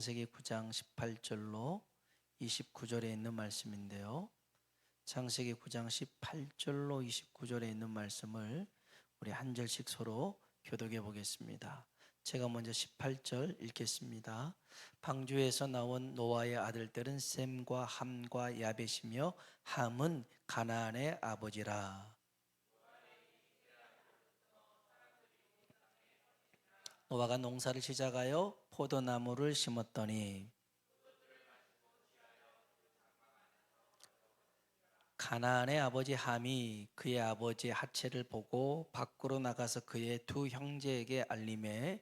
창세기 9장 18절로 29절에 있는 말씀인데요. 창세기 9장 18절로 29절에 있는 말씀을 우리 한 절씩 서로 교독해 보겠습니다. 제가 먼저 18절 읽겠습니다. 방주에서 나온 노아의 아들들은 셈과 함과 야벳이며 함은 가나안의 아버지라. 노아가 농사를 시작하여 포도나무를 심었더니 가나안의 아버지 함이 그의 아버지의 하체를 보고 밖으로 나가서 그의 두 형제에게 알림해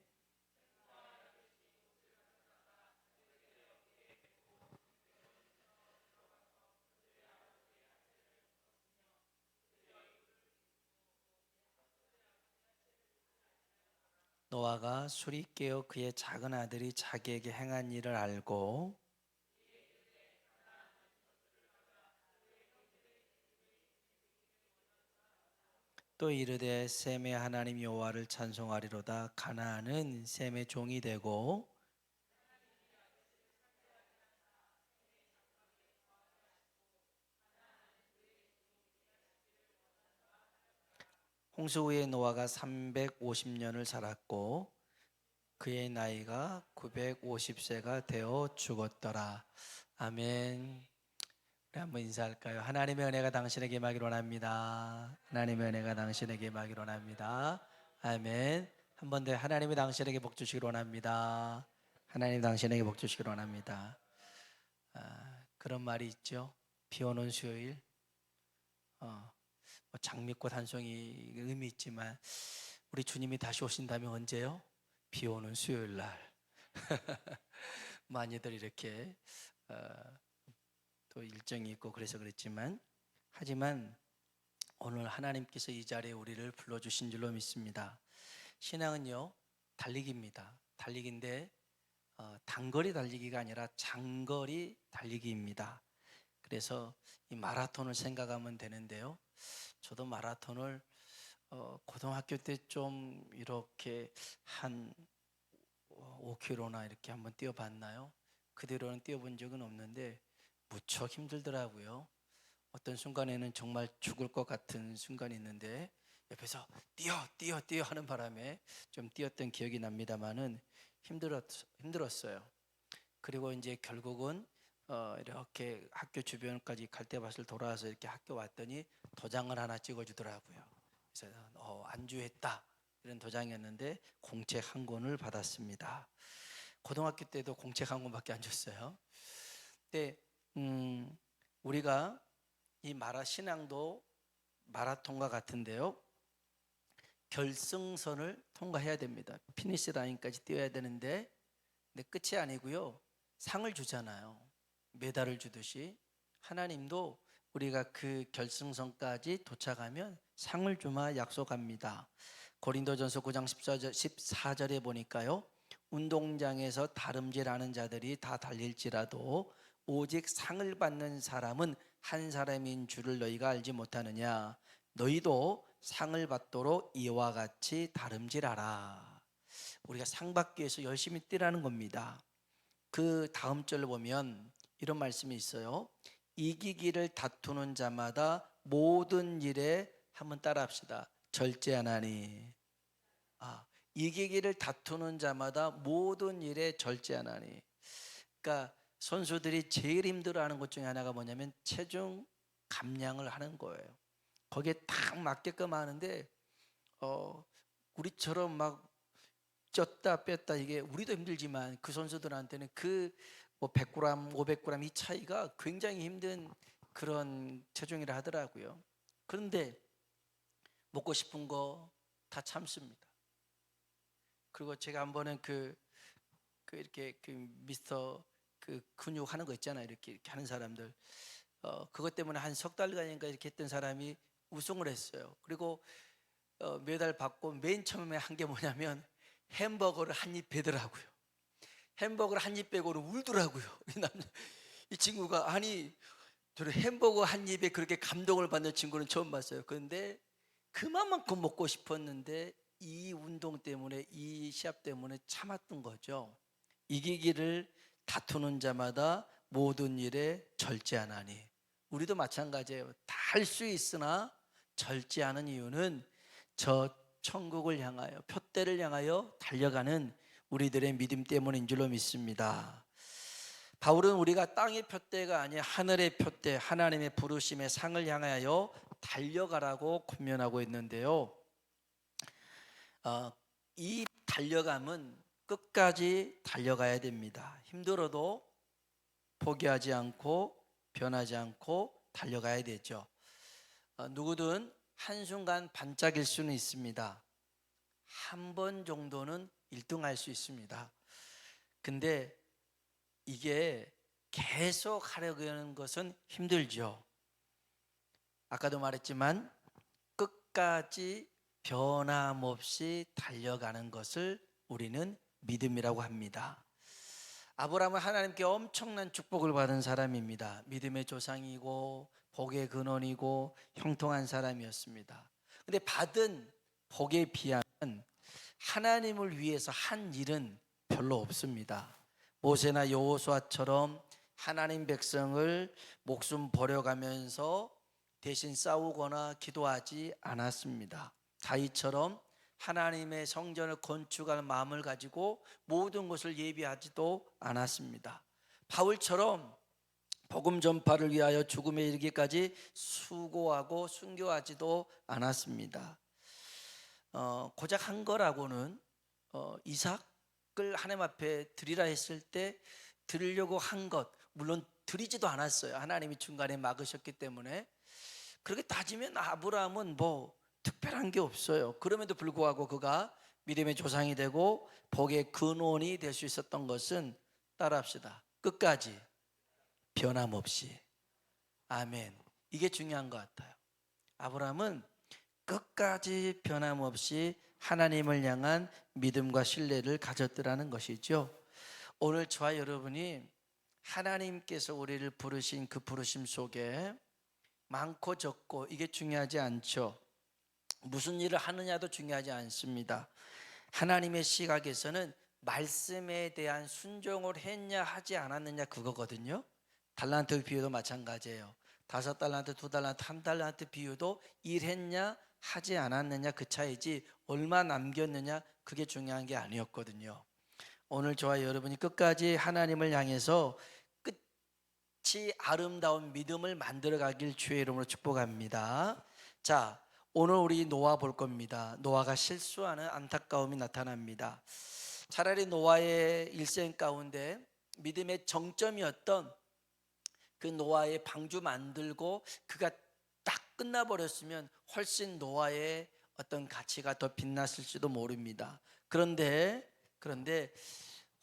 노아가 술이 깨어 그의 작은 아들이 자기에게 행한 일을 알고 또 이르되 셈의 하나님 여호와를 찬송하리로다. 가나안은 셈의 종이 되고 홍수 후에 노아가 350년을 살았고 그의 나이가 950세가 되어 죽었더라. 아멘. 우리 한번 인사할까요? 하나님의 은혜가 당신에게 임하기를 원합니다. 하나님의 은혜가 당신에게 임하기를 원합니다. 아멘. 한 번 더 하나님이 당신에게 복 주시기를 원합니다. 하나님 당신에게 복 주시기를 원합니다. 그런 말이 있죠. 비 오는 수요일, 장미꽃 한 송이 의미 있지만 우리 주님이 다시 오신다면 언제요? 비 오는 수요일 날. 많이들 이렇게 또 일정이 있고 그래서 그랬지만 하지만 오늘 하나님께서 이 자리에 우리를 불러주신 줄로 믿습니다. 신앙은요 달리기입니다. 달리기인데 단거리 달리기가 아니라 장거리 달리기입니다. 그래서 이 마라톤을 생각하면 되는데요. 저도 마라톤을 고등학교 때 좀 이렇게 한 5km나 이렇게 한번 뛰어봤나요? 그대로는 뛰어본 적은 없는데 무척 힘들더라고요. 어떤 순간에는 정말 죽을 것 같은 순간이 있는데 옆에서 뛰어 하는 바람에 좀 뛰었던 기억이 납니다만은 힘들었어요. 그리고 이제 결국은 이렇게 학교 주변까지 갈대밭을 돌아와서 이렇게 학교 왔더니 도장을 하나 찍어주더라고요. 그래서 안주했다 이런 도장이었는데 공책 한 권을 받았습니다. 고등학교 때도 공책 한 권밖에 안 줬어요. 근데 우리가 이 신앙도 마라톤과 같은데요. 결승선을 통과해야 됩니다. 피니시 라인까지 뛰어야 되는데 근데 끝이 아니고요. 상을 주잖아요. 메달을 주듯이 하나님도 우리가 그 결승선까지 도착하면 상을 주마 약속합니다. 고린도전서 9장 14절에 보니까요. 운동장에서 다름질하는 자들이 다 달릴지라도 오직 상을 받는 사람은 한 사람인 줄을 너희가 알지 못하느냐. 너희도 상을 받도록 이와 같이 다름질하라. 우리가 상 받기 위해서 열심히 뛰라는 겁니다. 그 다음 절을 보면 이런 말씀이 있어요. 이기기를 다투는 자마다 모든 일에 한번 따라합시다. 절제하나니. 이기기를 다투는 자마다 모든 일에 절제하나니. 그러니까 선수들이 제일 힘들어하는 것 중에 하나가 뭐냐면 체중 감량을 하는 거예요. 거기에 딱 맞게끔 하는데 우리처럼 막 쪘다 뺐다 이게 우리도 힘들지만 그 선수들한테는 그 뭐 100g, 500g 이 차이가 굉장히 힘든 그런 체중이라 하더라고요. 그런데 먹고 싶은 거 다 참습니다. 그리고 제가 한 번은 이렇게 미스터 근육 하는 거 있잖아요. 이렇게 하는 사람들 그것 때문에 한 석 달간인가 이렇게 했던 사람이 우승을 했어요. 그리고 메달 받고 맨 처음에 한 게 뭐냐면 햄버거를 한 입 베더라고요. 햄버거를 한 입 빼고는 울더라고요. 이 친구가 아니 저는 햄버거 한 입에 그렇게 감동을 받는 친구는 처음 봤어요. 그런데 그만큼 먹고 싶었는데 이 운동 때문에 이 시합 때문에 참았던 거죠. 이기기를 다투는 자마다 모든 일에 절제하나니. 우리도 마찬가지예요. 다 할 수 있으나 절제하는 이유는 저 천국을 향하여, 표대를 향하여 달려가는 우리들의 믿음 때문인 줄로 믿습니다. 바울은 우리가 땅의 표대가 아니라 하늘의 표대, 하나님의 부르심의 상을 향하여 달려가라고 권면하고 있는데요. 이 달려감은 끝까지 달려가야 됩니다. 힘들어도 포기하지 않고 변하지 않고 달려가야 되죠. 누구든 한순간 반짝일 수는 있습니다. 한 번 정도는 1등할 수 있습니다. 근데 이게 계속 하려고 하는 것은 힘들죠. 아까도 말했지만 끝까지 변함없이 달려가는 것을 우리는 믿음이라고 합니다. 아브라함은 하나님께 엄청난 축복을 받은 사람입니다. 믿음의 조상이고 복의 근원이고 형통한 사람이었습니다. 근데 받은 복에 비하면 하나님을 위해서 한 일은 별로 없습니다. 모세나 여호수아처럼 하나님 백성을 목숨 버려가면서 대신 싸우거나 기도하지 않았습니다. 다윗처럼 하나님의 성전을 건축할 마음을 가지고 모든 것을 예비하지도 않았습니다. 바울처럼 복음 전파를 위하여 죽음에 이르기까지 수고하고 순교하지도 않았습니다. 고작 한 거라고는 이삭을 하나님 앞에 드리라 했을 때 드리려고 한 것, 물론 드리지도 않았어요. 하나님이 중간에 막으셨기 때문에. 그렇게 따지면 아브라함은 뭐 특별한 게 없어요. 그럼에도 불구하고 그가 믿음의 조상이 되고 복의 근원이 될 수 있었던 것은, 따라합시다, 끝까지 변함없이. 아멘. 이게 중요한 것 같아요. 아브라함은 끝까지 변함없이 하나님을 향한 믿음과 신뢰를 가졌더라는 것이죠. 오늘 저와 여러분이 하나님께서 우리를 부르신 그 부르심 속에 많고 적고 이게 중요하지 않죠. 무슨 일을 하느냐도 중요하지 않습니다. 하나님의 시각에서는 말씀에 대한 순종을 했냐 하지 않았느냐 그거거든요. 달란트 비유도 마찬가지예요. 5달란트, 2달란트, 1달란트 비유도 일했냐 하지 않았느냐 그 차이지 얼마 남겼느냐 그게 중요한 게 아니었거든요. 오늘 저와 여러분이 끝까지 하나님을 향해서 끝이 아름다운 믿음을 만들어가길 주의 이름으로 축복합니다. 자, 오늘 우리 노아 볼 겁니다. 노아가 실수하는 안타까움이 나타납니다. 차라리 노아의 일생 가운데 믿음의 정점이었던 그 노아의 방주 만들고 그가 딱 끝나버렸으면 훨씬 노아의 어떤 가치가 더 빛났을지도 모릅니다. 그런데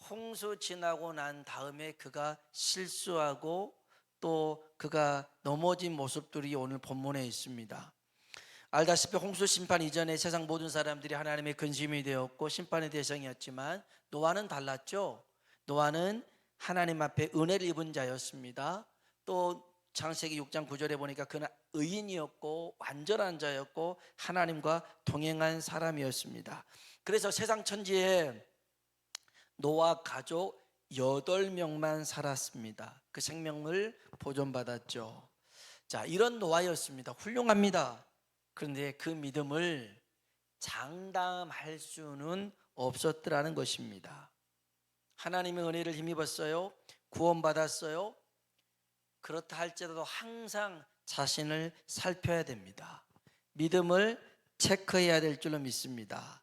홍수 지나고 난 다음에 그가 실수하고 또 그가 넘어진 모습들이 오늘 본문에 있습니다. 알다시피 홍수 심판 이전에 세상 모든 사람들이 하나님의 근심이 되었고 심판의 대상이었지만 노아는 달랐죠. 노아는 하나님 앞에 은혜를 입은 자였습니다. 또 창세기 6장 9절에 보니까 그는 의인이었고 완전한 자였고 하나님과 동행한 사람이었습니다. 그래서 세상 천지에 노아 가족 8명만 살았습니다. 그 생명을 보존받았죠. 자, 이런 노아였습니다. 훌륭합니다. 그런데 그 믿음을 장담할 수는 없었더라는 것입니다. 하나님의 은혜를 힘입었어요. 구원받았어요. 그렇다 할지라도 항상 자신을 살펴야 됩니다. 믿음을 체크해야 될 줄로 믿습니다.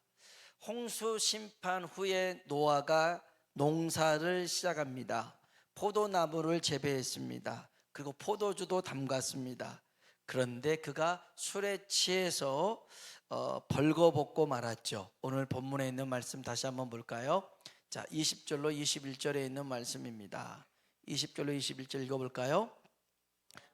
홍수 심판 후에 노아가 농사를 시작합니다. 포도나무를 재배했습니다. 그리고 포도주도 담갔습니다. 그런데 그가 술에 취해서 벌거벗고 말았죠. 오늘 본문에 있는 말씀 다시 한번 볼까요? 자, 20절로 21절에 있는 말씀입니다. 20절로 21절 읽어볼까요?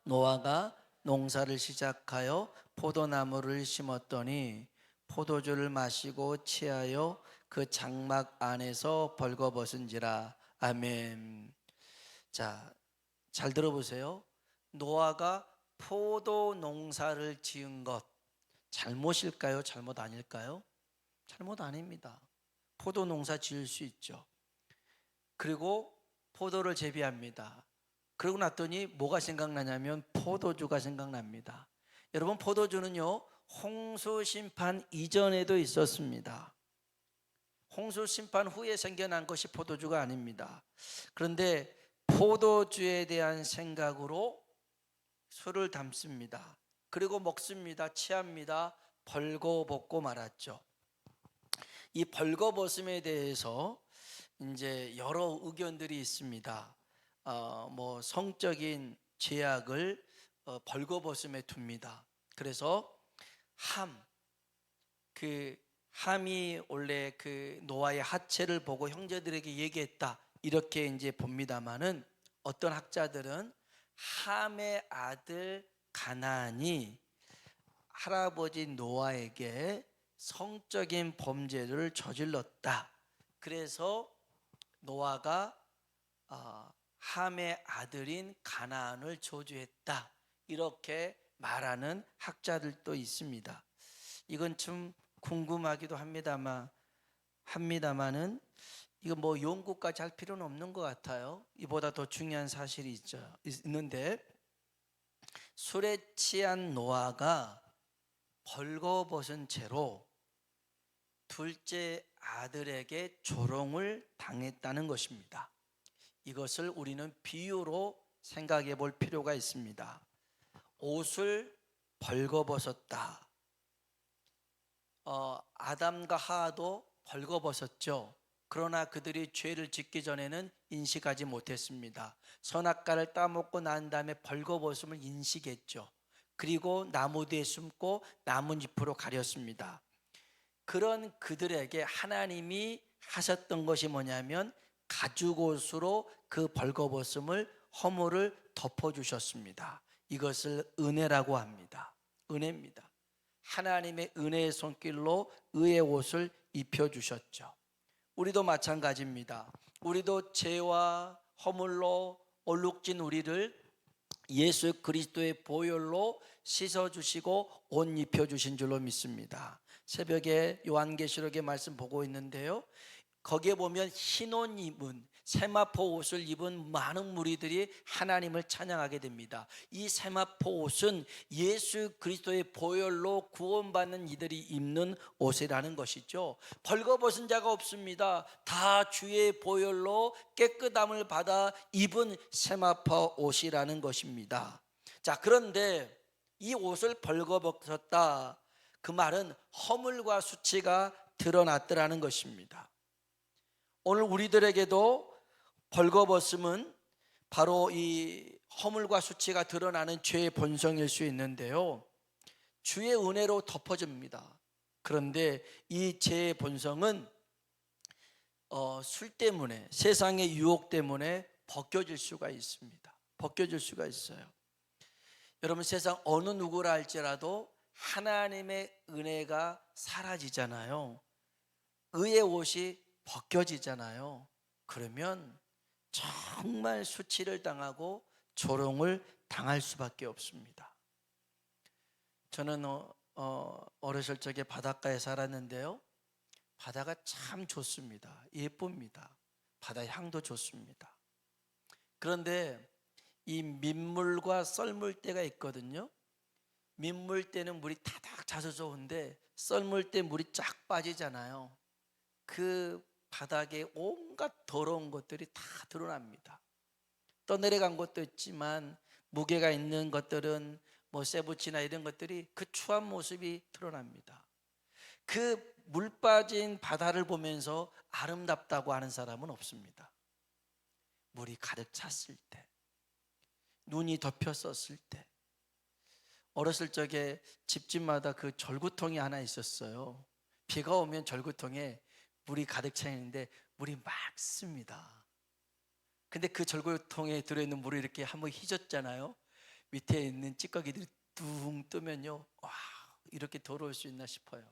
노아가 농사를 시작하여 포도나무를 심었더니 포도주를 마시고 취하여 그 장막 안에서 벌거벗은지라. 아멘. 자, 잘 들어보세요. 노아가 포도 농사를 지은 것 잘못일까요? 잘못 아닐까요? 잘못 아닙니다. 포도 농사 지을 수 있죠. 그리고 포도를 재배합니다. 그러고 났더니 뭐가 생각나냐면 포도주가 생각납니다. 여러분, 포도주는요, 홍수 심판 이전에도 있었습니다. 홍수 심판 후에 생겨난 것이 포도주가 아닙니다. 그런데 포도주에 대한 생각으로 술을 담습니다. 그리고 먹습니다. 취합니다. 벌거벗고 말았죠. 이 벌거벗음에 대해서 이제 여러 의견들이 있습니다. 뭐 성적인 죄악을 벌거벗음에 둡니다. 그래서 함이 원래 그 노아의 하체를 보고 형제들에게 얘기했다, 이렇게 이제 봅니다만은, 어떤 학자들은 함의 아들 가나안이 할아버지 노아에게 성적인 범죄를 저질렀다. 그래서 노아가 함의 아들인 가나안을 저주했다, 이렇게 말하는 학자들도 있습니다. 이건 좀 궁금하기도 합니다만은 이거 뭐 연구까지 할 필요는 없는 것 같아요. 이보다 더 중요한 사실이 있는데, 술에 취한 노아가 벌거벗은 채로 둘째 아들에게 조롱을 당했다는 것입니다. 이것을 우리는 비유로 생각해 볼 필요가 있습니다. 옷을 벌거벗었다. 아담과 하와도 벌거벗었죠. 그러나 그들이 죄를 짓기 전에는 인식하지 못했습니다. 선악과를 따먹고 난 다음에 벌거벗음을 인식했죠. 그리고 나무 뒤에 숨고 나뭇잎으로 가렸습니다. 그런 그들에게 하나님이 하셨던 것이 뭐냐면 가죽옷으로 그 벌거벗음을, 허물을 덮어주셨습니다. 이것을 은혜라고 합니다. 은혜입니다. 하나님의 은혜의 손길로 의의 옷을 입혀주셨죠. 우리도 마찬가지입니다. 우리도 죄와 허물로 얼룩진 우리를 예수 그리스도의 보혈로 씻어주시고 옷 입혀주신 줄로 믿습니다. 새벽에 요한계시록의 말씀 보고 있는데요, 거기에 보면 흰 옷 입은, 세마포 옷을 입은 많은 무리들이 하나님을 찬양하게 됩니다. 이 세마포 옷은 예수 그리스도의 보혈로 구원받는 이들이 입는 옷이라는 것이죠. 벌거벗은 자가 없습니다. 다 주의 보혈로 깨끗함을 받아 입은 세마포 옷이라는 것입니다. 자, 그런데 이 옷을 벌거벗었다, 그 말은 허물과 수치가 드러났더라는 것입니다. 오늘 우리들에게도 벌거벗음은 바로 이 허물과 수치가 드러나는 죄의 본성일 수 있는데요, 주의 은혜로 덮어집니다. 그런데 이 죄의 본성은 술 때문에, 세상의 유혹 때문에 벗겨질 수가 있습니다. 벗겨질 수가 있어요. 여러분, 세상 어느 누구라 할지라도 하나님의 은혜가 사라지잖아요. 의의 옷이 벗겨지잖아요. 그러면 정말 수치를 당하고 조롱을 당할 수밖에 없습니다. 저는 어렸을 적에 바닷가에 살았는데요, 바다가 참 좋습니다. 예쁩니다. 바다 향도 좋습니다. 그런데 이 민물과 썰물 때가 있거든요. 민물 때는 물이 타닥 차서 좋은데 썰물 때 물이 쫙 빠지잖아요. 그 바닥에 온갖 더러운 것들이 다 드러납니다. 떠내려간 것도 있지만 무게가 있는 것들은 뭐 세부치나 이런 것들이 그 추한 모습이 드러납니다. 그 물 빠진 바다를 보면서 아름답다고 하는 사람은 없습니다. 물이 가득 찼을 때, 눈이 덮였었을 때. 어렸을 적에 집집마다 그 절구통이 하나 있었어요. 비가 오면 절구통에 물이 가득 차 있는데 물이 맑습니다. 근데 그 절구통에 들어있는 물을 이렇게 한번 휘젓잖아요. 밑에 있는 찌꺼기들이 둥 뜨면요, 와, 이렇게 더러울 수 있나 싶어요.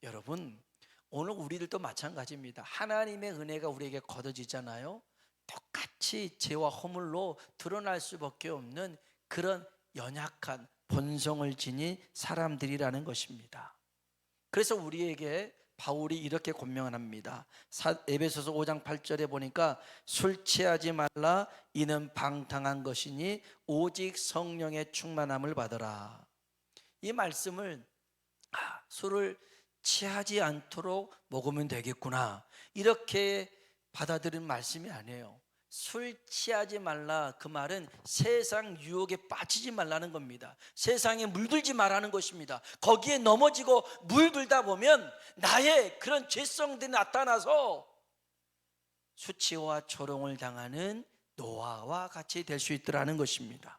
여러분, 오늘 우리들도 마찬가지입니다. 하나님의 은혜가 우리에게 걷어지잖아요. 똑같이 죄와 허물로 드러날 수밖에 없는 그런 연약한 본성을 지닌 사람들이라는 것입니다. 그래서 우리에게 바울이 이렇게 권면을 합니다. 에베소서 5장 8절에 보니까 술 취하지 말라 이는 방탕한 것이니 오직 성령의 충만함을 받으라. 이 말씀을 술을 취하지 않도록 먹으면 되겠구나 이렇게 받아들이는 말씀이 아니에요. 술 취하지 말라 그 말은 세상 유혹에 빠지지 말라는 겁니다. 세상에 물들지 말라는 것입니다. 거기에 넘어지고 물들다 보면 나의 그런 죄성들이 나타나서 수치와 조롱을 당하는 노아와 같이 될 수 있더라는 것입니다.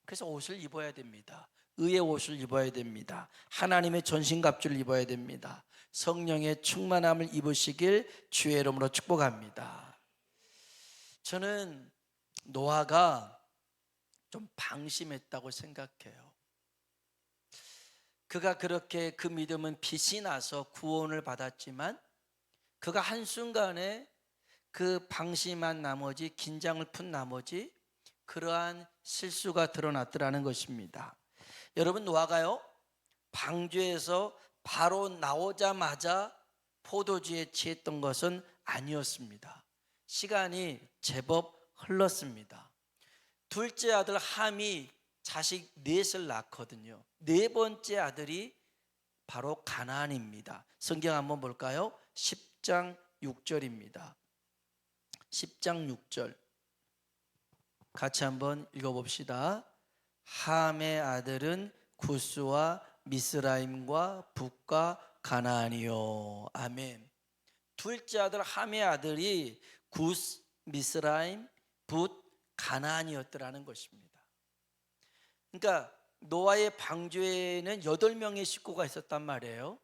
그래서 옷을 입어야 됩니다. 의의 옷을 입어야 됩니다. 하나님의 전신갑주를 입어야 됩니다. 성령의 충만함을 입으시길 주의 이름으로 축복합니다. 저는 노아가 좀 방심했다고 생각해요. 그가 그렇게 그 믿음은 빛이 나서 구원을 받았지만 그가 한순간에 그 방심한 나머지 긴장을 푼 나머지 그러한 실수가 드러났더라는 것입니다. 여러분 노아가요 방주에서 바로 나오자마자 포도주에 취했던 것은 아니었습니다. 시간이 제법 흘렀습니다. 둘째 아들 함이 자식 넷을 낳거든요. 네 번째 아들이 바로 가나안입니다. 성경 한번 볼까요? 10장 6절입니다. 10장 6절 같이 한번 읽어봅시다. 함의 아들은 구스와 미스라임과 북과 가나안이요. 아멘. 둘째 아들 함의 아들이 구스, 미스라임, 붓, 가나안이었더라는 것입니다. 그러니까 노아의 방주에는 8명의 식구가 있었단 말이에요.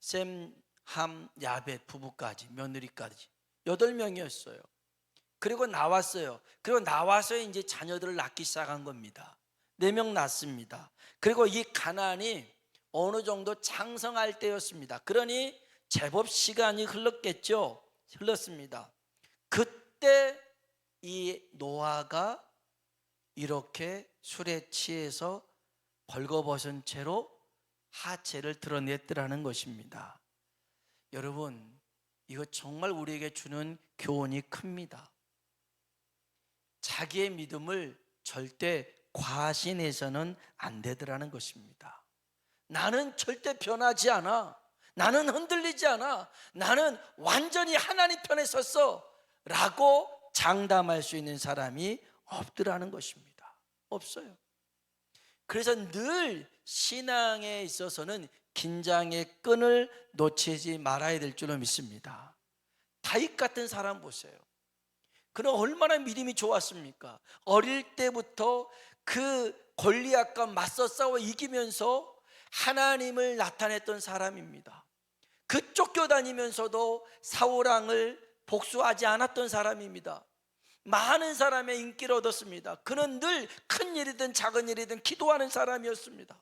셈, 함, 야벳 부부까지 며느리까지 8명이었어요. 그리고 나왔어요. 그리고 나와서 이제 자녀들을 낳기 시작한 겁니다. 4명 낳습니다. 그리고 이 가나안이 어느 정도 장성할 때였습니다. 그러니 제법 시간이 흘렀겠죠. 흘렀습니다. 그때 이 노아가 이렇게 술에 취해서 벌거벗은 채로 하체를 드러냈더라는 것입니다. 여러분, 이거 정말 우리에게 주는 교훈이 큽니다. 자기의 믿음을 절대 과신해서는 안 되더라는 것입니다. 나는 절대 변하지 않아. 나는 흔들리지 않아. 나는 완전히 하나님 편에 섰어 라고 장담할 수 있는 사람이 없더라는 것입니다. 없어요. 그래서 늘 신앙에 있어서는 긴장의 끈을 놓치지 말아야 될 줄로 믿습니다. 다윗 같은 사람 보세요. 그는 얼마나 믿음이 좋았습니까? 어릴 때부터 그 골리앗과 맞서 싸워 이기면서 하나님을 나타냈던 사람입니다. 그 쫓겨다니면서도 사울 왕을 복수하지 않았던 사람입니다. 많은 사람의 인기를 얻었습니다. 그는 늘 큰 일이든 작은 일이든 기도하는 사람이었습니다.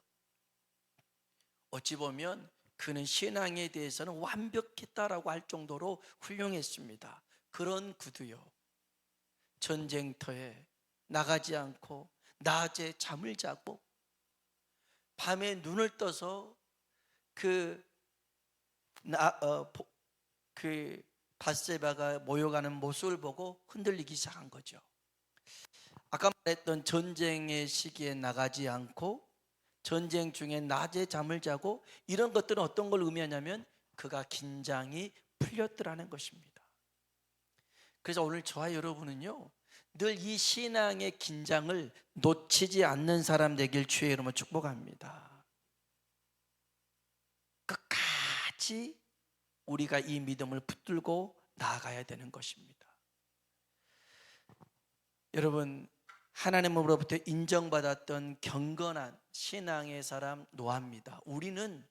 어찌 보면 그는 신앙에 대해서는 완벽했다라고 할 정도로 훌륭했습니다. 그런 그도요 전쟁터에 나가지 않고 낮에 잠을 자고 밤에 눈을 떠서 그 밧세바가 모여가는 모습을 보고 흔들리기 시작한 거죠. 아까 말했던 전쟁의 시기에 나가지 않고 전쟁 중에 낮에 잠을 자고 이런 것들은 어떤 걸 의미하냐면 그가 긴장이 풀렸더라는 것입니다. 그래서 오늘 저와 여러분은요 늘 이 신앙의 긴장을 놓치지 않는 사람 되길 주의 이름으로 축복합니다. 끝까지 우리가 이 믿음을 붙들고 나아가야 되는 것입니다. 여러분, 하나님으로부터 인정받았던 경건한 신앙의 사람 노아입니다. 우리는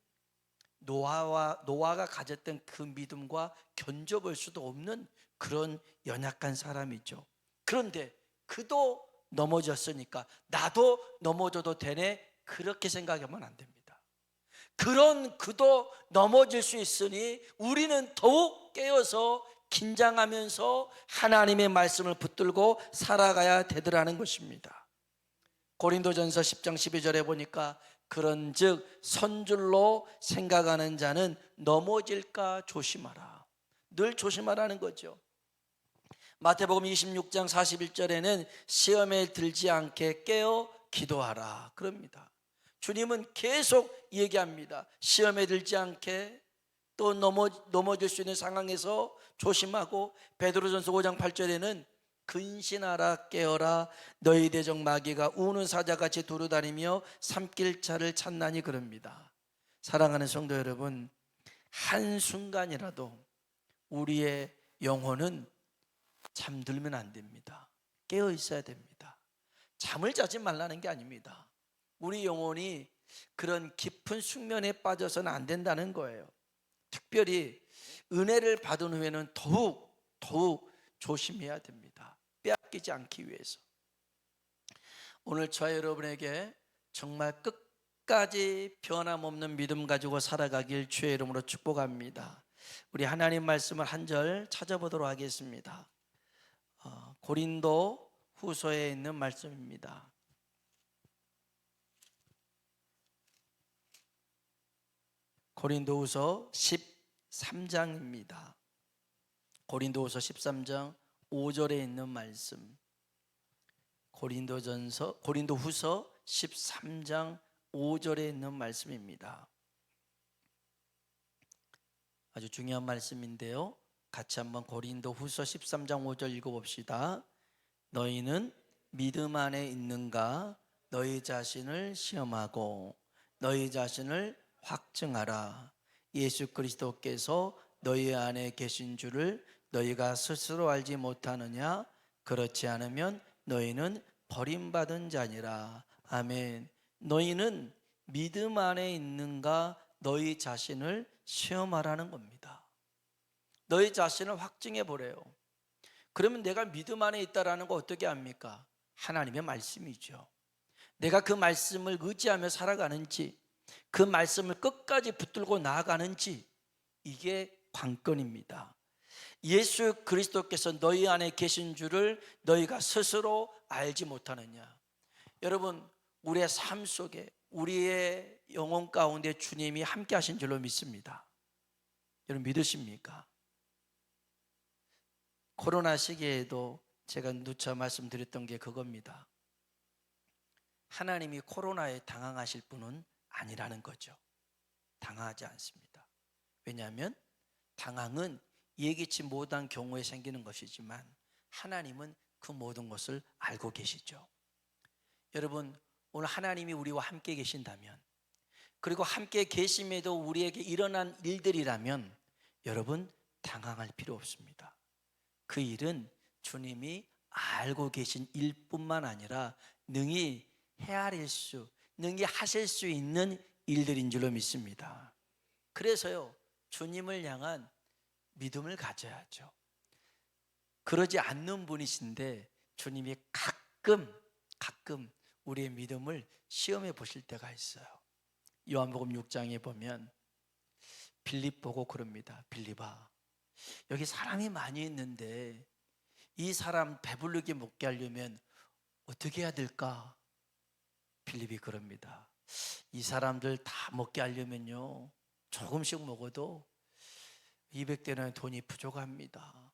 노아가 가졌던 그 믿음과 견뎌볼 수도 없는 그런 연약한 사람이죠. 그런데 그도 넘어졌으니까 나도 넘어져도 되네 그렇게 생각하면 안 됩니다. 그런 그도 넘어질 수 있으니 우리는 더욱 깨어서 긴장하면서 하나님의 말씀을 붙들고 살아가야 되더라는 것입니다. 고린도전서 10장 12절에 보니까 그런즉 선줄로 생각하는 자는 넘어질까 조심하라. 늘 조심하라는 거죠. 마태복음 26장 41절에는 시험에 들지 않게 깨어 기도하라 그럽니다. 주님은 계속 얘기합니다. 시험에 들지 않게, 또 넘어질 수 있는 상황에서 조심하고, 베드로전서 5장 8절에는 근신하라 깨어라 너희 대적 마귀가 우는 사자같이 두루다니며 삼킬자를 찾나니 그럽니다. 사랑하는 성도 여러분, 한순간이라도 우리의 영혼은 잠들면 안 됩니다. 깨어 있어야 됩니다. 잠을 자지 말라는 게 아닙니다. 우리 영혼이 그런 깊은 숙면에 빠져서는 안 된다는 거예요. 특별히 은혜를 받은 후에는 더욱 조심해야 됩니다. 빼앗기지 않기 위해서. 오늘 저와 여러분에게 정말 끝까지 변함없는 믿음 가지고 살아가길 주의 이름으로 축복합니다. 우리 하나님 말씀을 한 절 찾아보도록 하겠습니다. 고린도 후서에 있는 말씀입니다. 고린도후서 13장입니다. 고린도후서 13장 5절에 있는 말씀. 고린도후서 13장 5절에 있는 말씀입니다. 아주 중요한 말씀인데요. 같이 한번 고린도후서 13장 5절 읽어봅시다. 너희는 믿음 안에 있는가? 너희 자신을 시험하고 너희 자신을 확증하라. 예수 그리스도께서 너희 안에 계신 줄을 너희가 스스로 알지 못하느냐? 그렇지 않으면 너희는 버림받은 자니라. 아멘. 너희는 믿음 안에 있는가? 너희 자신을 시험하라는 겁니다. 너희 자신을 확증해 보래요. 그러면 내가 믿음 안에 있다라는 거 어떻게 합니까? 하나님의 말씀이죠. 내가 그 말씀을 의지하며 살아가는지, 그 말씀을 끝까지 붙들고 나아가는지, 이게 관건입니다. 예수 그리스도께서 너희 안에 계신 줄을 너희가 스스로 알지 못하느냐. 여러분, 우리의 삶 속에, 우리의 영혼 가운데 주님이 함께 하신 줄로 믿습니다. 여러분 믿으십니까? 코로나 시기에도 제가 누차 말씀드렸던 게 그겁니다. 하나님이 코로나에 당황하실 분은 아니라는 거죠. 당황하지 않습니다. 왜냐하면 당황은 예기치 못한 경우에 생기는 것이지만 하나님은 그 모든 것을 알고 계시죠. 여러분, 오늘 하나님이 우리와 함께 계신다면, 그리고 함께 계심에도 우리에게 일어난 일들이라면 여러분 당황할 필요 없습니다. 그 일은 주님이 알고 계신 일뿐만 아니라 능히 능히 하실 수 있는 일들인 줄로 믿습니다. 그래서요, 주님을 향한 믿음을 가져야죠. 그러지 않는 분이신데 주님이 가끔 우리의 믿음을 시험해 보실 때가 있어요. 요한복음 6장에 보면 빌립 보고 그럽니다. 빌립아, 여기 사람이 많이 있는데 이 사람 배부르게 먹게 하려면 어떻게 해야 될까? 빌립이 그럽니다. 이 사람들 다 먹게 하려면요, 조금씩 먹어도 200대는 돈이 부족합니다.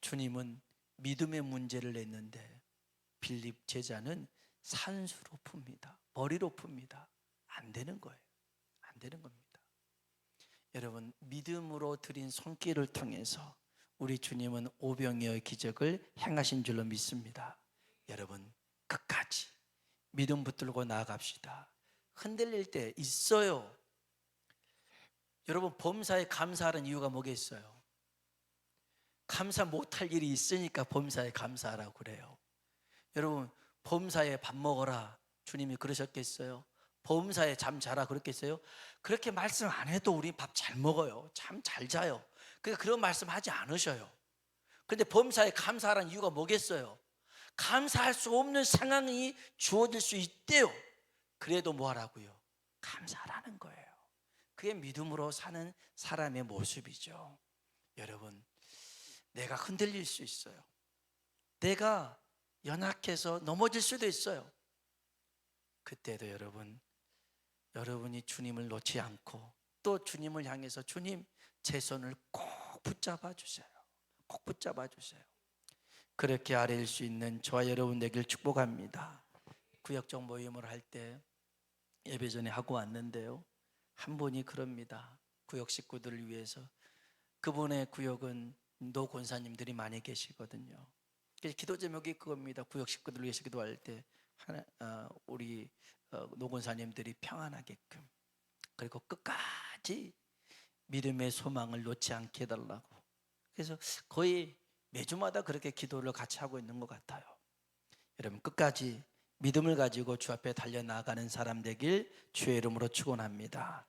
주님은 믿음의 문제를 냈는데 빌립 제자는 산수로 풉니다. 머리로 풉니다. 안 되는 거예요. 안 되는 겁니다. 여러분, 믿음으로 드린 손길을 통해서 우리 주님은 오병이어의 기적을 행하신 줄로 믿습니다. 여러분, 끝까지 믿음 붙들고 나아갑시다. 흔들릴 때 있어요. 여러분, 범사에 감사하는 이유가 뭐겠어요? 감사 못할 일이 있으니까 범사에 감사하라고 그래요. 여러분, 범사에 밥 먹어라 주님이 그러셨겠어요? 범사에 잠 자라 그랬겠어요? 그렇게 말씀 안 해도 우리 밥 잘 먹어요. 잠 잘 자요. 그러니까 그런 말씀 하지 않으셔요. 그런데 범사에 감사하라는 이유가 뭐겠어요? 감사할 수 없는 상황이 주어질 수 있대요. 그래도 뭐 하라고요? 감사하라는 거예요. 그게 믿음으로 사는 사람의 모습이죠. 여러분, 내가 흔들릴 수 있어요. 내가 연약해서 넘어질 수도 있어요. 그때도 여러분이 주님을 놓지 않고 또 주님을 향해서 주님 제 손을 꼭 붙잡아 주세요. 꼭 붙잡아 주세요. 그렇게 아뢰일 수 있는 저와 여러분 되길 축복합니다. 구역적 모임을 할 때 예배 전에 하고 왔는데요, 한 분이 그럽니다. 구역 식구들을 위해서. 그분의 구역은 노 권사님들이 많이 계시거든요. 그래서 기도 제목이 그겁니다. 구역 식구들을 위해서 기도할 때 우리 노 권사님들이 평안하게끔, 그리고 끝까지 믿음의 소망을 놓지 않게 해달라고. 그래서 거의 매주마다 그렇게 기도를 같이 하고 있는 것 같아요. 여러분 끝까지 믿음을 가지고 주 앞에 달려나가는 사람 되길 주의 이름으로 축원합니다.